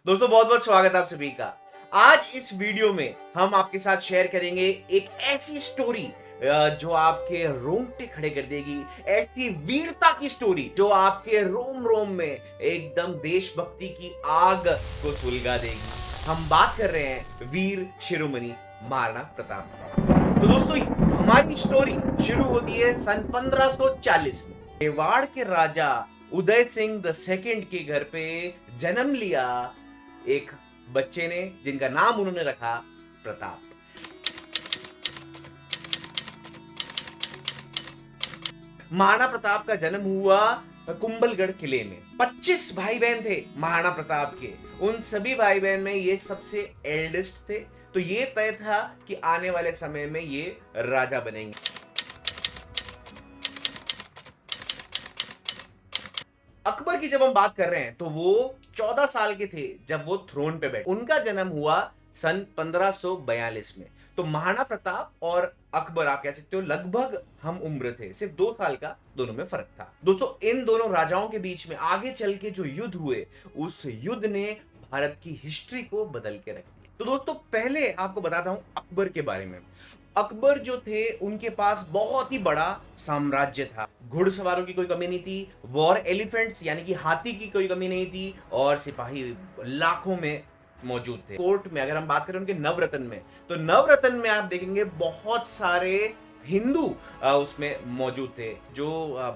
दोस्तों बहुत बहुत स्वागत है आप सभी का। आज इस वीडियो में हम आपके साथ शेयर करेंगे एक ऐसी स्टोरी जो आपके रोंगटे खड़े कर देगी, ऐसी वीरता की स्टोरी जो आपके रोम रोम में एकदम देशभक्ति की आग को सुलगा देगी। हम बात कर रहे हैं वीर शिरोमणि महाराणा प्रताप। तो दोस्तों हमारी स्टोरी शुरू होती है सन 1540 में। मेवाड़ के राजा उदय सिंह द सेकंड के घर पे जन्म लिया एक बच्चे ने, जिनका नाम उन्होंने रखा प्रताप। महाराणा प्रताप का जन्म हुआ कुंभलगढ़ किले में। 25 भाई बहन थे महाराणा प्रताप के। उन सभी भाई बहन में ये सबसे एल्डेस्ट थे, तो ये तय था कि आने वाले समय में ये राजा बनेंगे। अकबर की जब हम बात कर रहे हैं तो वो 14 साल के थे जब वो थ्रोन पे बैठे। उनका जन्म हुआ सन 1542 में। तो महाराणा प्रताप और अकबर आप कह सकते हो लगभग हम उम्र थे, सिर्फ 2 साल का दोनों में फर्क था। दोस्तों इन दोनों राजाओं के बीच में आगे चल के जो युद्ध हुए, उस युद्ध ने भारत की हिस्ट्री को बदल के रख दिया। तो दोस्तों पहले आपको बताता हूं अकबर के बारे में। अकबर जो थे उनके पास बहुत ही बड़ा साम्राज्य था। घुड़सवारों की कोई कमी नहीं थी, वॉर एलिफेंट्स यानी कि हाथी की कोई कमी नहीं थी, और सिपाही लाखों में मौजूद थे। कोर्ट में अगर हम बात करें उनके नवरत्न में, तो नवरत्न में आप देखेंगे बहुत सारे हिंदू उसमें मौजूद थे। जो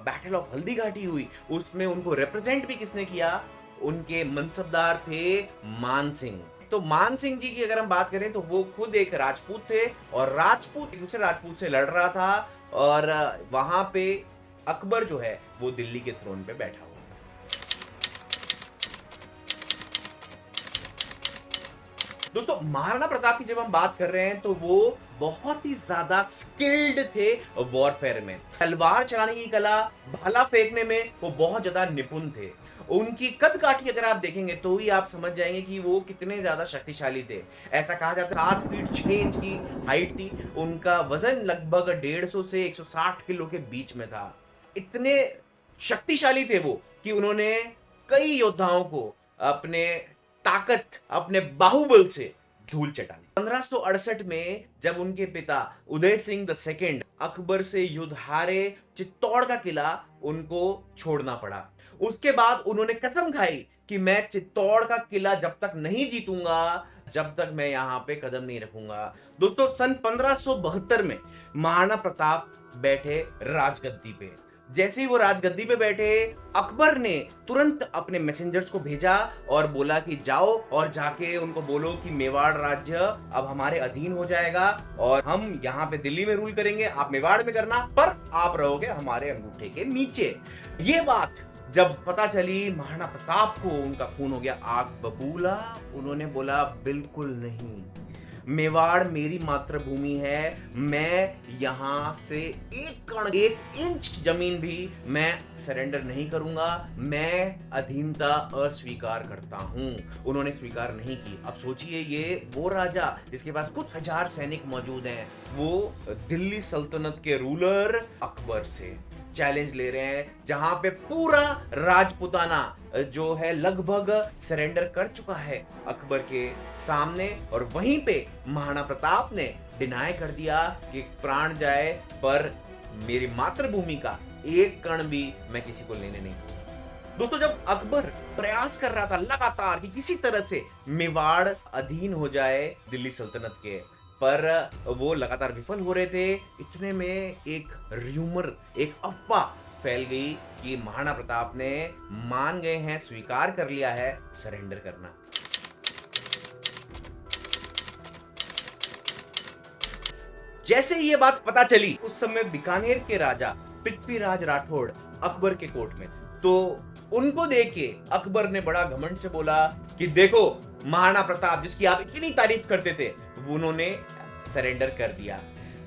बैटल ऑफ हल्दी घाटी हुई उसमें उनको रिप्रेजेंट भी किसने किया? उनके मनसबदार थे मान सिंह। तो मान सिंह जी की अगर हम बात करें तो वो खुद एक राजपूत थे, और राजपूत एक दूसरे राजपूत से लड़ रहा था, और वहां पे अकबर जो है वो दिल्ली के थ्रोन पे बैठा हुआ था। दोस्तों महाराणा प्रताप की जब हम बात कर रहे हैं तो वो बहुत ही ज्यादा स्किल्ड थे वॉरफेयर में। तलवार चलाने की कला, भाला फेंकने में वो बहुत ज्यादा निपुण थे। उनकी कद काठी अगर आप देखेंगे तो ही आप समझ जाएंगे कि वो कितने ज्यादा शक्तिशाली थे। ऐसा कहा जाता है 7 फीट 6 इंच की हाइट थी। उनका वजन लगभग 150 से 160 किलो के बीच में था। इतने शक्तिशाली थे वो कि उन्होंने कई योद्धाओं को अपने ताकत, अपने बाहुबल से धूल चटा ली। 1568 में जब उनके पिता उदय सिंह द सेकंड अकबर से युद्ध हारे, चित्तौड़ का किला उनको छोड़ना पड़ा। उसके बाद उन्होंने कसम खाई कि मैं चित्तौड़ का किला जब तक नहीं जीतूंगा, जब तक मैं यहां पे कदम नहीं रखूंगा। दोस्तों सन 1572 में महाराणा प्रताप बैठे राजगद्दी पे। जैसे ही वो राजगद्दी पे बैठे, अकबर ने तुरंत अपने मैसेंजर्स को भेजा और बोला कि जाओ और जाके उनको बोलो कि मेवाड़ राज्य अब हमारे अधीन हो जाएगा, और हम यहाँ पे दिल्ली में रूल करेंगे, आप मेवाड़ में करना, पर आप रहोगे हमारे अंगूठे के नीचे। ये बात जब पता चली महाराणा प्रताप को, उनका खून हो गया आग बबूला। उन्होंने बोला बिल्कुल नहीं, मेवाड़ मेरी मातृभूमि है, मैं यहां से एक कण, एक इंच जमीन भी मैं सरेंडर नहीं करूंगा, मैं अधीनता अस्वीकार करता हूं। उन्होंने स्वीकार नहीं की। अब सोचिए, ये वो राजा जिसके पास कुछ हजार सैनिक मौजूद हैं, वो दिल्ली सल्तनत के रूलर अकबर से चैलेंज ले रहे हैं, जहां पे पूरा राजपुताना जो है लगभग सरेंडर कर चुका है अकबर के सामने, और वहीं पे महाराणा प्रताप ने डिनाई कर दिया कि प्राण जाए पर मेरी मातृभूमि का एक कण भी मैं किसी को लेने नहीं दूंगा। दोस्तों जब अकबर प्रयास कर रहा था लगातार कि किसी तरह से मेवाड़ अधीन हो जाए दिल्ली सल्तनत के, पर वो लगातार विफल हो रहे थे, इतने में एक र्यूमर, एक अफवाह फैल गई कि महाराणा प्रताप ने मान गए हैं, स्वीकार कर लिया है सरेंडर करना। जैसे ही ये बात पता चली, उस समय बीकानेर के राजा पृथ्वीराज राठौड़ अकबर के कोर्ट में, तो उनको देख के अकबर ने बड़ा घमंड से बोला कि देखो महाराणा प्रताप जिसकी आप इतनी तारीफ करते थे, उन्होंने सरेंडर कर दिया।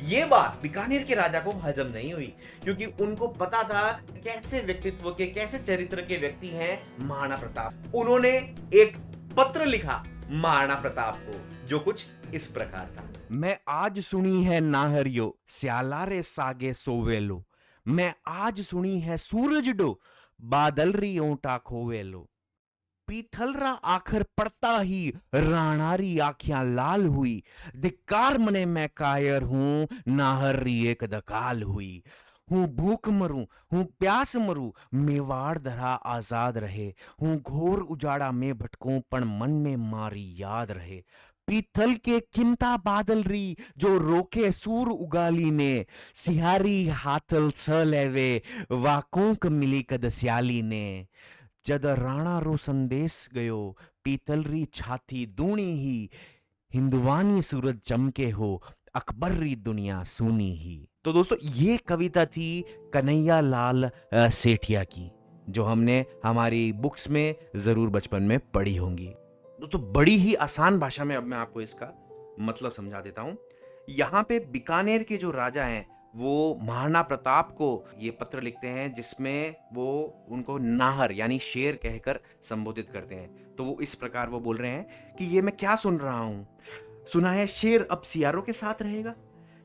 ये बात बीकानेर के राजा को हजम नहीं हुई, क्योंकि उनको पता था कैसे व्यक्तित्व के, कैसे चरित्र के व्यक्ति हैं महाराणा प्रताप। उन्होंने एक पत्र लिखा महाराणा प्रताप को, जो कुछ इस प्रकार था। मैं आज सुनी है नाहरियो स्यालारे सागे सोवेलो, मैं आज सुनी है सूरज डो बादल री ओटा खोवेलो। पीथलरा आखर पड़ता ही राणारी आँखियां लाल हुई। धिक्कार मने मैं कायर हूं, नाहर एक दकाल हुई। हूं भूख मरूं, हूं प्यास मरूं, मेवाड़ धरा आजाद रहे। हूं घोर उजाड़ा में भटकूं, पण मन में मारी याद रहे। पीथल के खिमता बादल री, जो रोके सूर उगाली ने। सिहारी हाथल स लेवे, वाकोंक मिली कद स्याली ने। जद राणा रो संदेश गयो, पीतल री छाती दूणी ही। हिंदुवानी सूरज चमके हो, अकबर री दुनिया सुनी ही। तो दोस्तों ये कविता थी कन्हैया लाल सेठिया की, जो हमने हमारी बुक्स में जरूर बचपन में पढ़ी होंगी। दोस्तों बड़ी ही आसान भाषा में अब मैं आपको इसका मतलब समझा देता हूं। यहाँ पे बीकानेर के जो राजा हैं वो महाराणा प्रताप को ये पत्र लिखते हैं, जिसमें वो उनको नाहर यानी शेर कहकर संबोधित करते हैं। तो वो इस प्रकार वो बोल रहे हैं कि ये मैं क्या सुन रहा हूं। सुना है शेर अब सियारों के साथ रहेगा,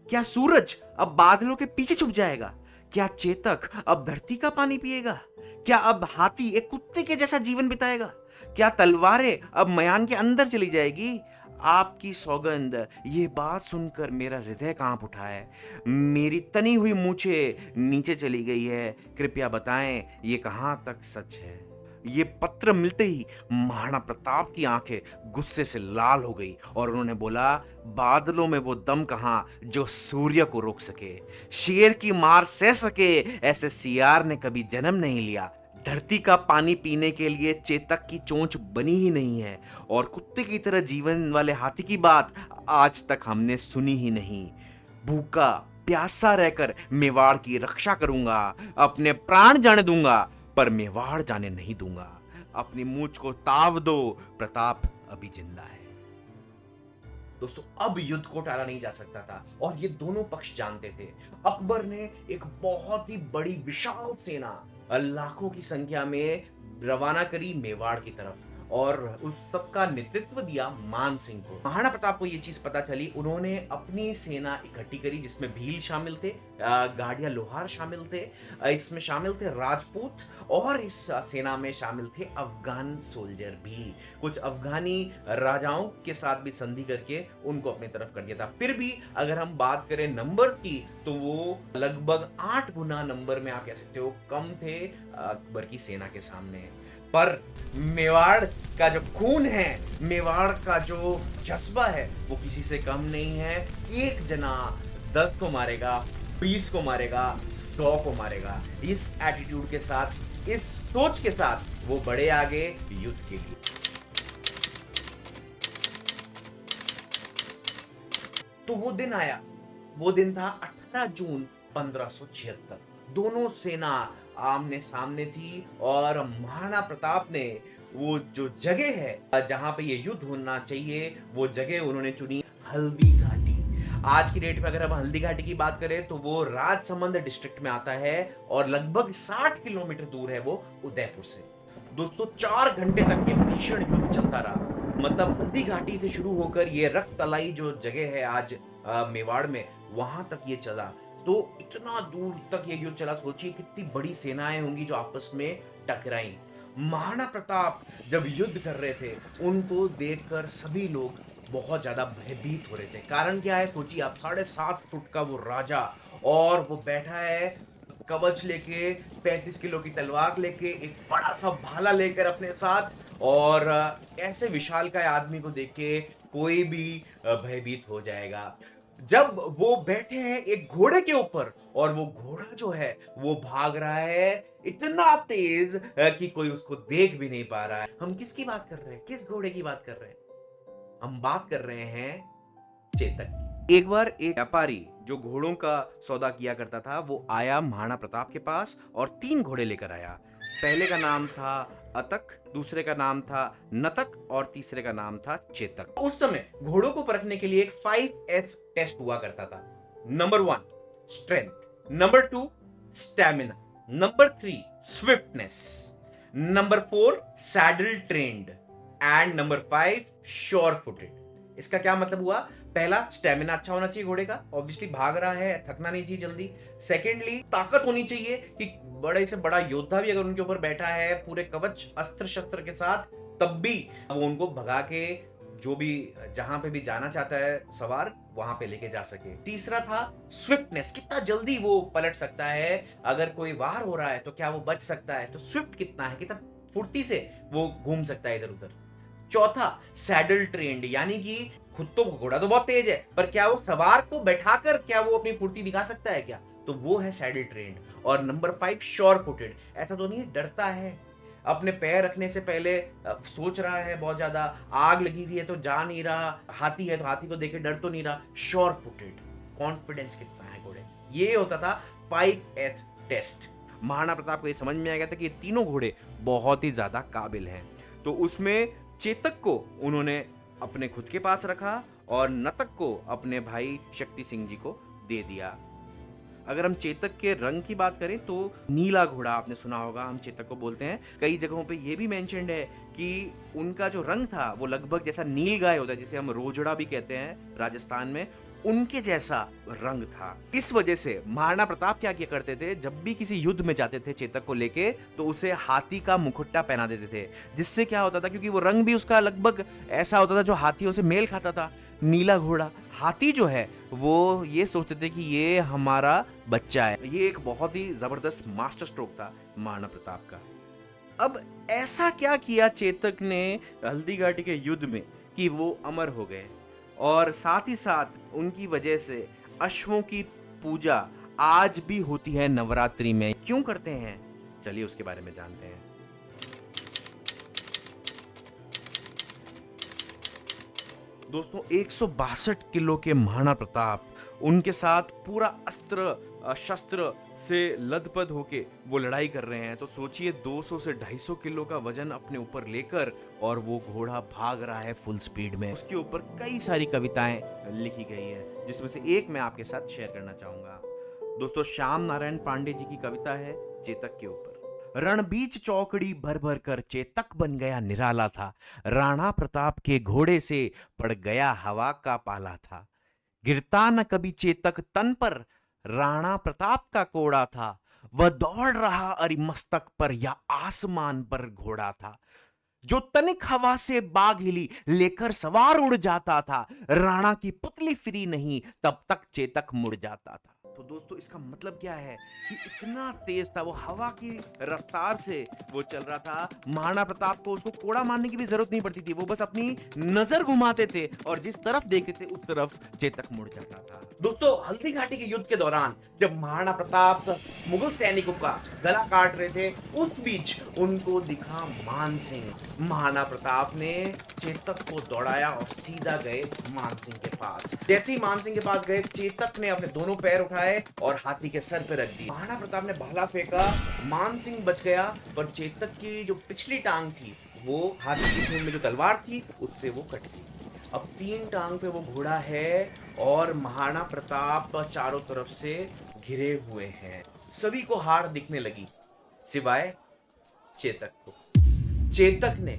क्या सूरज अब बादलों के पीछे छुप जाएगा, क्या चेतक अब धरती का पानी पिएगा, क्या अब हाथी एक कुत्ते के जैसा जीवन बिताएगा, क्या तलवारें अब मयान के अंदर चली जाएगी। आपकी सौगंध, ये बात सुनकर मेरा हृदय कांप उठा है। मेरी तनी हुई मूछें नीचे चली गई है। कृपया बताएं ये कहां तक सच है। ये पत्र मिलते ही महाराणा प्रताप की आंखें गुस्से से लाल हो गई और उन्होंने बोला, बादलों में वो दम कहां जो सूर्य को रोक सके। शेर की मार सह सके ऐसे सियार ने कभी जन्म नहीं लिया। धरती का पानी पीने के लिए चेतक की चोंच बनी ही नहीं है, और कुत्ते की तरह जीवन वाले हाथी की बात आज तक हमने सुनी ही नहीं। भूखा प्यासा रहकर मेवाड़ की रक्षा करूंगा, अपने प्राण जाने दूंगा, पर मेवाड़ जाने नहीं दूंगा। अपनी मूंछ को ताव दो, प्रताप अभी जिंदा है। दोस्तों अब युद्ध को टाला नहीं जा सकता था और ये दोनों पक्ष जानते थे। अकबर ने एक बहुत ही बड़ी विशाल सेना लाखों की संख्या में रवाना करी मेवाड़ की तरफ, और उस सब का नेतृत्व दिया मान सिंह को। महाराणा प्रताप को ये चीज पता चली, उन्होंने अपनी सेना इकट्ठी करी, जिसमें भील शामिल थे, गाड़िया लोहार शामिल थे, इसमें शामिल थे राजपूत, और इस सेना में शामिल थे अफगान सोल्जर भी। कुछ अफगानी राजाओं के साथ भी संधि करके उनको अपनी तरफ कर दिया था। फिर भी अगर हम बात करें नंबर की, तो वो लगभग 8 गुना नंबर में आप कह सकते हो कम थे अकबर की सेना के सामने। पर मेवाड़ का जो खून है, मेवाड़ का जो जज्बा है, वो किसी से कम नहीं है। एक जना 10 को मारेगा, 20 को मारेगा, 100 को मारेगा। इस एटीट्यूड के साथ, इस सोच के साथ वो बढ़े आगे युद्ध के लिए। तो वो दिन आया, वो दिन था 18 जून 1576। दोनों सेना आमने सामने थी और महाराणा प्रताप ने वो जो जगह है जहां पे ये युद्ध होना चाहिए, वो जगह उन्होंने चुनी हल्दी घाटी। आज की डेट में अगर हम हल्दी घाटी की बात करें तो वो राजसमंद डिस्ट्रिक्ट में आता है और लगभग 60 किलोमीटर दूर है वो उदयपुर से। दोस्तों 4 घंटे तक ये भीषण युद्ध चलता रहा। मतलब हल्दी घाटी से शुरू होकर ये रक्तलाई जो जगह है आज मेवाड़ में, वहां तक ये चला। तो इतना दूर तक ये युद्ध चला, सोचिए कितनी बड़ी सेनाएं होंगी जो आपस में टकराई। महाराणा प्रताप जब युद्ध कर रहे थे, उनको देखकर सभी लोग बहुत ज्यादा भयभीत हो रहे थे। कारण क्या है, सोचिए आप, 7.5 फुट का वो राजा, और वो बैठा है कवच लेके, 35 किलो की तलवार लेके, एक बड़ा सा भाला लेकर अपने साथ, और ऐसे विशालकाय आदमी को देख के कोई भी भयभीत हो जाएगा। जब वो बैठे हैं एक घोड़े के ऊपर, और वो घोड़ा जो है वो भाग रहा है इतना तेज कि कोई उसको देख भी नहीं पा रहा है। हम किसकी बात कर रहे हैं, किस घोड़े की बात कर रहे हैं? हम बात कर रहे हैं चेतक की। एक बार एक व्यापारी जो घोड़ों का सौदा किया करता था, वो आया महाराणा प्रताप के पास और 3 घोड़े लेकर आया। पहले का नाम था अतक, दूसरे का नाम था नतक, और तीसरे का नाम था चेतक। उस समय घोड़ों को परखने के लिए एक 5S टेस्ट हुआ करता था। Number 1 strength, number 2 stamina, number 3 swiftness, number 4 saddle trained, and number 5 sure footed. इसका क्या मतलब हुआ? पहला, स्टेमिना अच्छा होना चाहिए घोड़े का, ऑब्वियसली भाग रहा है, थकना नहीं चाहिए जल्दी। सेकेंडली, ताकत होनी चाहिए कि बड़े से बड़ा योद्धा भी अगर उनके ऊपर बैठा है पूरे कवच अस्त्र शस्त्र के साथ, तब भी वो उनको भगा के जो भी जहां पे भी जाना चाहता है सवार वहां पे लेके जा सके। तीसरा था स्विफ्टनेस, कितना जल्दी वो पलट सकता है, अगर कोई वार हो रहा है तो क्या वो बच सकता है, तो स्विफ्ट कितना है, कितना फुर्ती से वो घूम सकता है इधर उधर। चौथा सैडल ट्रेंड, यानी कि खुद तो घोड़ा तो बहुत तेज है पर क्या वो सवार को बैठाकर क्या वो अपनी फुर्ती दिखा सकता है क्या, तो वो है सैडल ट्रेंड। और नंबर 5 श्योर फुटेड, ऐसा तो नहीं डरता है, अपने पैर रखने से पहले सोच रहा है बहुत ज्यादा, आग लगी हुई है तो जा नहीं रहा, हाथी है तो हाथी को देखे डर तो नहीं रहा, श्योर फुटेड, कॉन्फिडेंस कितना है घोड़े। ये होता था 5S टेस्ट। महाराणा प्रताप को ये समझ में आ गया था कि ये तीनों घोड़े बहुत ही ज्यादा काबिल हैं, तो उसमें चेतक को उन्होंने अपने खुद के पास रखा और नतक को अपने भाई शक्ति सिंह जी को दे दिया। अगर हम चेतक के रंग की बात करें तो नीला घोड़ा आपने सुना होगा, हम चेतक को बोलते हैं। कई जगहों पे ये भी मेंशन्ड है कि उनका जो रंग था वो लगभग जैसा नील गाय होता है, जिसे हम रोजड़ा भी कहते हैं राजस्थान में, उनके जैसा रंग था। इस वजह से महाराणा प्रताप क्या किया करते थे, जब भी किसी युद्ध में जाते थे चेतक को लेके तो उसे हाथी का मुकुट्टा पहना देते थे, जिससे क्या होता था, क्योंकि वो रंग भी उसका लगभग ऐसा होता था जो हाथियों से मेल खाता था, नीला घोड़ा। हाथी जो है वो ये सोचते थे कि ये हमारा बच्चा है। ये एक बहुत ही जबरदस्त मास्टर स्ट्रोक था महाराणा प्रताप का। अब ऐसा क्या किया चेतक ने हल्दी घाटी के युद्ध में कि वो अमर हो गए, और साथ ही साथ उनकी वजह से अश्वों की पूजा आज भी होती है नवरात्रि में। क्यों करते हैं, चलिए उसके बारे में जानते हैं। दोस्तों 162 किलो के महाराणा प्रताप, उनके साथ पूरा अस्त्र शस्त्र से लदपद होके वो लड़ाई कर रहे हैं, तो सोचिए 200 से 250 किलो का वजन अपने ऊपर लेकर और वो घोड़ा भाग रहा है फुल स्पीड में। उसके ऊपर कई सारी कविताएं लिखी गई है, जिसमें से एक मैं आपके साथ शेयर करना चाहूंगा। दोस्तों श्याम नारायण पांडे जी की कविता है चेतक के ऊपर। रणबीच चौकड़ी भर भर कर चेतक बन गया निराला था, राणा प्रताप के घोड़े से पड़ गया हवा का पाला था, गिरता न कभी चेतक तन पर, राणा प्रताप का कोड़ा था, वह दौड़ रहा अरि मस्तक पर या आसमान पर घोड़ा था, जो तनिक हवा से बाग हिली लेकर सवार उड़ जाता था, राणा की पुतली फिरी नहीं तब तक चेतक मुड़ जाता था। तो दोस्तों इसका मतलब क्या है कि इतना तेज था वो, हवा की रफ्तार से वो चल रहा था। महाराणा प्रताप को उसको कोड़ा मारने की भी जरूरत नहीं पड़ती थी, वो बस अपनी नजर घुमाते थे और जिस तरफ देखते थे उस तरफ चेतक मुड़ जाता था। दोस्तों हल्दी घाटी के युद्ध के दौरान जब महाराणा प्रताप मुगल सैनिकों का गला काट रहे थे, उस बीच उनको दिखा मान सिंह। महाराणा प्रताप ने चेतक को दौड़ाया और सीधा गए मान सिंह के पास। जैसे ही मान सिंह के पास गए, चेतक ने अपने दोनों पैर उठाए और हाथी के सर पे रख दी। महाराणा प्रताप ने भाला फेंका, मान सिंह बच गया, पर चेतक की जो पिछली टांग थी वो हाथी की सूंड में जो तलवार थी उससे वो कट गई। अब 3 टांग पे वो घोड़ा है और महाराणा प्रताप चारों तरफ से घिरे हुए हैं। सभी को हार दिखने लगी सिवाय चेतक को। चेतक ने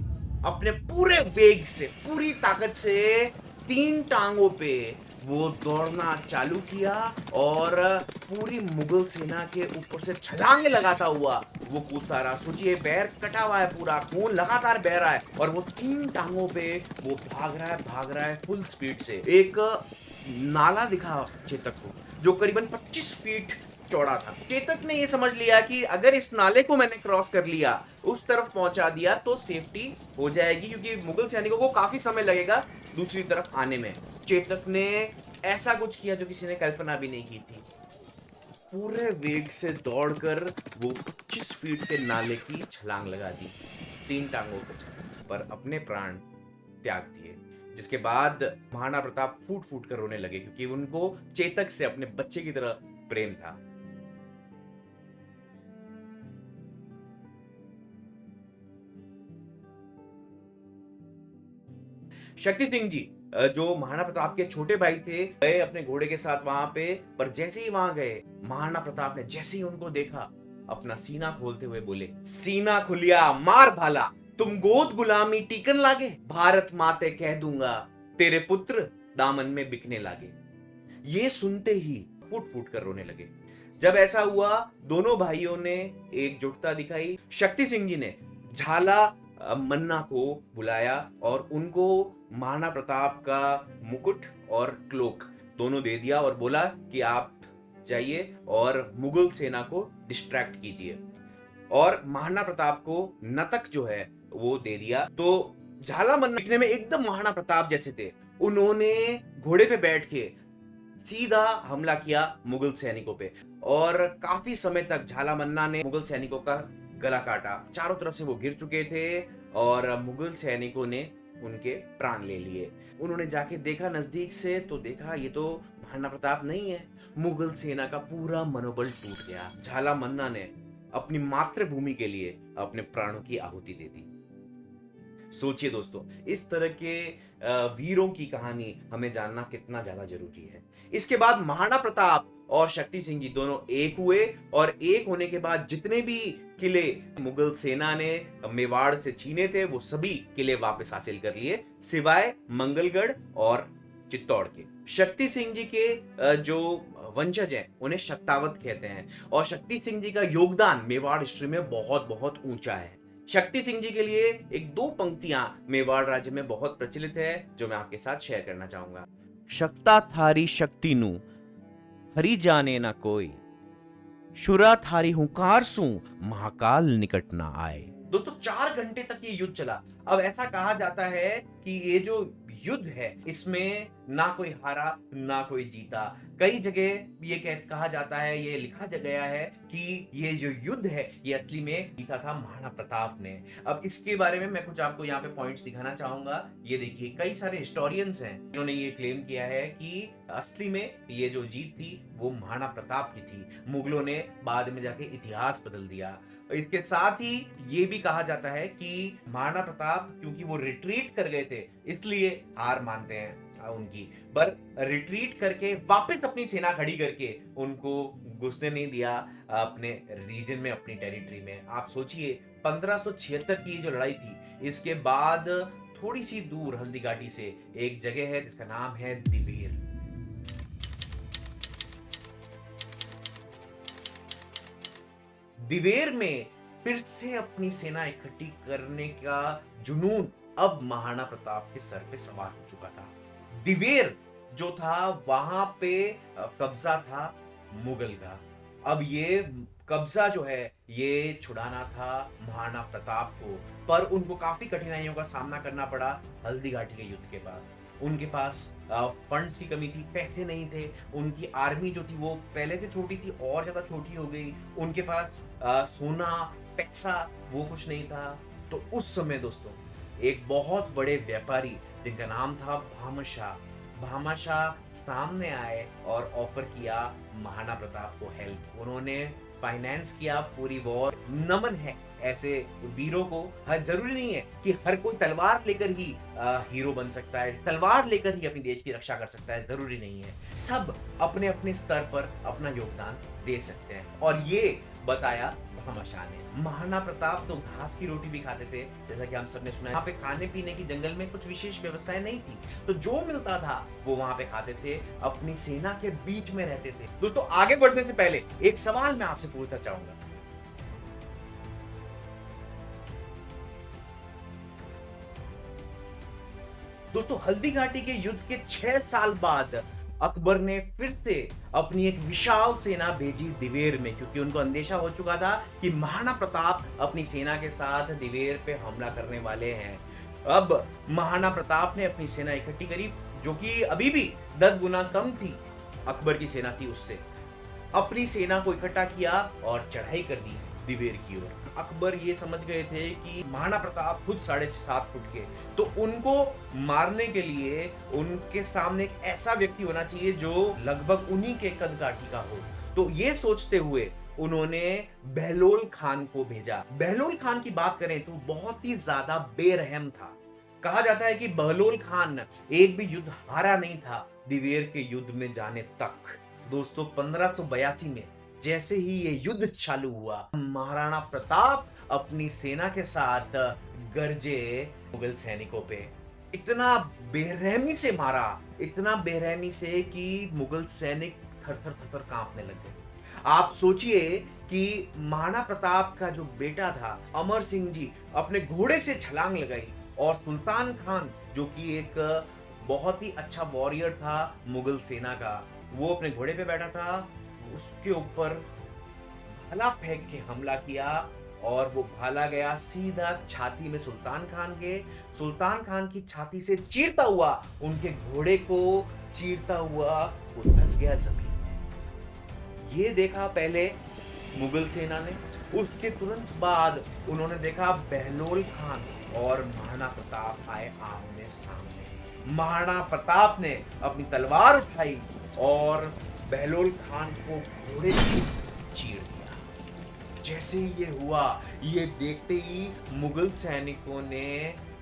अपने पूरे वेग से, पूरी ताकत से 3 टांगों पे वो दौड़ना चालू किया और पूरी मुगल सेना के ऊपर से छलांगे लगाता हुआ वो कूदता रहा। सोचिए पैर कटा हुआ है, पूरा खून लगातार बह रहा है और वो 3 टांगों पे वो भाग रहा है फुल स्पीड से। एक नाला दिखा चेतक को जो करीबन 25 फीट चौड़ा था। चेतक ने ये समझ लिया कि अगर इस नाले को मैंने क्रॉस कर लिया, उस तरफ पहुंचा दिया तो सेफ्टी हो जाएगी, क्योंकि मुगल सैनिकों को काफी समय लगेगा दूसरी तरफ आने में। चेतक ने ऐसा कुछ किया जो किसी ने कल्पना भी नहीं की थी। पूरे वेग से दौड़कर वो 25 फीट के नाले की छलांग लगा दी 3 टांगों पर अपने प्राण त्याग दिए। जिसके बाद महाराणा प्रताप फूट फूट कर रोने लगे, क्योंकि उनको चेतक से अपने बच्चे की तरह प्रेम था। शक्ति सिंह जी जो महाराणा प्रताप के छोटे भाई थे, गए अपने घोड़े के साथ वहां पे, पर जैसे ही वहां गए महाराणा प्रताप ने जैसे ही उनको देखा, अपना सीना खोलते हुए बोले, सीना खुलिया मार भाला, तुम गोद गुलामी टीकन लागे, भारत माते कह दूंगा तेरे पुत्र दामन में बिकने लागे। ये सुनते ही फूट फूट कर रोने लगे। जब ऐसा हुआ, दोनों भाइयों ने एकजुटता दिखाई। शक्ति सिंह जी ने झाला मन्ना को बुलाया और उनको महाराणा प्रताप का मुकुट और क्लोक दोनों दे दिया और बोला कि आप जाइए और मुगल सेना को डिस्ट्रैक्ट कीजिए। और महाराणा प्रताप को नतक जो है वो दे दिया। तो झाला मन्ना दिखने में एकदम महाराणा प्रताप जैसे थे। उन्होंने घोड़े पे बैठ के सीधा हमला किया मुगल सैनिकों पे और काफी समय तक झाला मन्ना ने मुगल सैनिकों का गला काटा। चारों तरफ से वो गिर चुके थे और मुगल सैनिकों ने उनके प्राण ले लिए। उन्होंने जाके देखा नजदीक से तो देखा ये तो महाराणा प्रताप नहीं है। मुगल सेना का पूरा मनोबल टूट गया। झाला मन्ना ने अपनी मातृभूमि के लिए अपने प्राणों की आहुति दे दी। सोचिए दोस्तों, इस तरह के वीरों की कहानी हमें जानना कितना ज्यादा जरूरी है। इसके बाद महाराणा प्रताप और शक्ति सिंह जी दोनों एक हुए और एक होने के बाद जितने भी किले मुगल सेना ने मेवाड़ से छीने थे वो सभी किले वापस हासिल कर लिए, सिवाय मंगलगढ़ और चित्तौड़ के। शक्ति सिंह जी के जो वंशज हैं उन्हें शक्तावत कहते हैं और शक्ति सिंह जी का योगदान मेवाड़ हिस्ट्री में बहुत बहुत ऊंचा है। शक्ति सिंह जी के लिए एक दो पंक्तियां मेवाड़ राज्य में बहुत प्रचलित है जो मैं आपके साथ शेयर करना चाहूंगा। शक्ता थारी शक्ति नु हरी जाने ना कोई, शुरा थारी हुंकार सू महाकाल निकट ना आए। दोस्तों 4 घंटे तक ये युद्ध चला। अब ऐसा कहा जाता है कि ये जो युद्ध है इसमें ना कोई हारा ना कोई जीता। कई जगह ये कहा जाता है, ये लिखा गया है कि ये जो युद्ध है ये असली में जीता था महाराणा प्रताप ने। अब इसके बारे में मैं कुछ आपको यहाँ पे पॉइंट्स दिखाना चाहूंगा। ये देखिए, कई सारे हिस्टोरियंस हैं जिन्होंने ये क्लेम किया है कि असली में ये जो जीत थी वो महाराणा प्रताप की थी। मुगलों ने बाद में जाके इतिहास बदल दिया। इसके साथ ही ये भी कहा जाता है कि महाराणा प्रताप क्योंकि वो रिट्रीट कर गए थे इसलिए हार मानते हैं उनकी, पर रिट्रीट करके वापस अपनी सेना खड़ी करके उनको घुसने नहीं दिया अपने रीजन में, अपनी टेरिटरी में। आप सोचिए 1576 की जो लड़ाई थी, इसके बाद थोड़ी सी दूर हल्दी घाटी से एक जगह है जिसका नाम है दिवेर। दिवेर में फिर से अपनी सेना इकट्ठी करने का जुनून अब महाराणा प्रताप के सर पे सवार हो चुका था। दिवेर जो था वहां पे कब्जा था मुगल का। अब ये कब्जा जो है ये छुड़ाना था महाराणा प्रताप को, पर उनको काफी कठिनाइयों का सामना करना पड़ा हल्दी घाटी के युद्ध के बाद। उनके पास फंड्स की कमी थी, पैसे नहीं थे। उनकी आर्मी जो थी वो पहले से छोटी थी और ज्यादा छोटी हो गई। उनके पास सोना पैसा वो कुछ नहीं था। तो उस समय दोस्तों एक बहुत बड़े व्यापारी जिनका नाम था भामाशाह सामने आए और ऑफर किया महाराणा प्रताप को हेल्प। उन्होंने फाइनेंस किया पूरी वॉर। नमन है ऐसे वीरों को। हर जरूरी नहीं है कि हर कोई तलवार लेकर ही हीरो बन सकता है, तलवार लेकर ही अपनी देश की रक्षा कर सकता है, जरूरी नहीं है। सब अपने अपने स्तर पर अपना योगदान दे सकते हैं और ये बताया भामाशाह ने। महाराणा प्रताप तो घास की रोटी भी खाते थे, जैसा कि हम सबने सुना है। यहाँ पे खाने पीने की जंगल में कुछ विशेष व्यवस्थाएं नहीं थी, तो जो मिलता था वो वहां पे खाते थे, अपनी सेना के बीच में रहते थे। दोस्तों आगे बढ़ने से पहले एक सवाल मैं आपसे पूछना चाहूंगा। दोस्तों हल्दी घाटी के युद्ध के 6 साल बाद अकबर ने फिर से अपनी एक विशाल सेना भेजी दिवेर में, क्योंकि उनको अंदेशा हो चुका था कि महाराणा प्रताप अपनी सेना के साथ दिवेर पे हमला करने वाले हैं। अब महाराणा प्रताप ने अपनी सेना इकट्ठी करी, जो कि अभी भी 10 गुना कम थी अकबर की सेना थी उससे। अपनी सेना को इकट्ठा किया और चढ़ाई कर दी दिवेर की ओर। अकबर ये समझ गए थे कि महाराणा प्रताप खुद 7.5 फुट के, तो उनको मारने के लिए उनके सामने एक ऐसा व्यक्ति होना चाहिए जो लगभग उन्हीं के कद काठी का हो। तो ये सोचते हुए उन्होंने बहलोल खान को भेजा। बहलोल खान की बात करें तो बहुत ही ज्यादा बेरहम था। कहा जाता है कि बहलोल खान एक भी युद्ध हारा नहीं था दिवेर के युद्ध में जाने तक। दोस्तों 1582 में जैसे ही ये युद्ध चालू हुआ, महाराणा प्रताप अपनी सेना के साथ गरजे मुगल सैनिकों पे। इतना बेरहमी से मारा, इतना बेरहमी से कि मुगल सैनिक थर थर कांपने लग गए। आप सोचिए कि महाराणा प्रताप का जो बेटा था अमर सिंह जी अपने घोड़े से छलांग लगाई और सुल्तान खान जो कि एक बहुत ही अच्छा वॉरियर था मुगल सेना का, वो अपने घोड़े पे बैठा था, उसके ऊपर भाला फेंक के हमला किया और वो भाला गया सीधा छाती में सुल्तान खान की छाती से चीरता हुआ उनके घोड़े को चीरता हुआ वो धंस गया जमीन में। ये देखा पहले मुगल सेना ने, उसके तुरंत बाद उन्होंने देखा बहलोल खान और महाराणा प्रताप आए आमने सामने। महाराणा प्रताप ने अपनी तलवार उठाई और बहलोल खान को घोड़े से चीर दिया। जैसे ही ये हुआ, ये देखते ही मुगल सैनिकों ने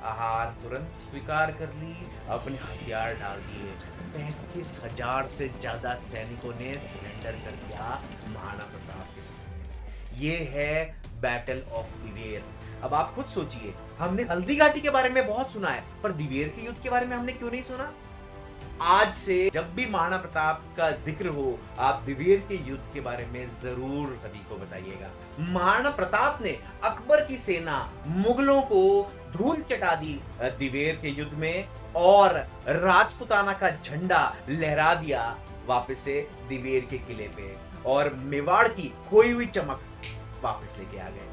हार तुरंत स्वीकार कर ली, अपने हथियार डाल दिए। 35,000 से ज्यादा सैनिकों ने सरेंडर कर दिया महाराणा प्रताप के सामने। ये है बैटल ऑफ दिवेर। अब आप खुद सोचिए, हमने हल्दी घाटी के बारे में बहुत सुना है, पर दिवेर के युद्ध के बारे में हमने क्यों नहीं सुना? आज से जब भी महाराणा प्रताप का जिक्र हो, आप दिवेर के युद्ध के बारे में जरूर सभी को बताइएगा। महाराणा प्रताप ने अकबर की सेना मुगलों को धूल चटा दी दिवेर के युद्ध में और राजपुताना का झंडा लहरा दिया वापस से दिवेर के किले पे और मेवाड़ की खोई हुई चमक वापस लेके आ गए।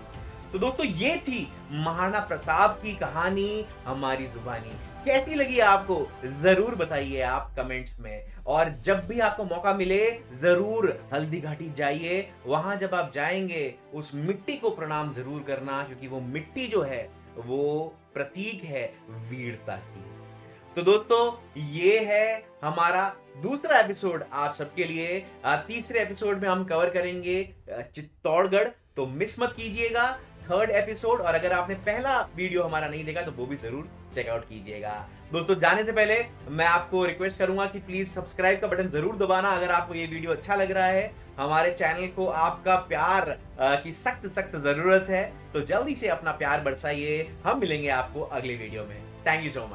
तो दोस्तों, ये थी महाराणा प्रताप की कहानी हमारी जुबानी। कैसी लगी आपको जरूर बताइए आप कमेंट्स में, और जब भी आपको मौका मिले जरूर हल्दी घाटी जाइए। वहां जब आप जाएंगे उस मिट्टी को प्रणाम जरूर करना, क्योंकि वो मिट्टी जो है वो प्रतीक है वीरता की। तो दोस्तों, ये है हमारा दूसरा एपिसोड आप सबके लिए। तीसरे एपिसोड में हम कवर करेंगे चित्तौड़गढ़, तो मिस मत कीजिएगा थर्ड एपिसोड। और अगर आपने पहला वीडियो हमारा नहीं देखा तो वो भी जरूर चेकआउट कीजिएगा। दोस्तों, जाने से पहले मैं आपको रिक्वेस्ट करूंगा कि प्लीज सब्सक्राइब का बटन जरूर दबाना अगर आपको ये वीडियो अच्छा लग रहा है। हमारे चैनल को आपका प्यार की सख्त जरूरत है, तो जल्दी से अपना प्यार बरसाइए। हम मिलेंगे आपको अगले वीडियो में। Thank you so much.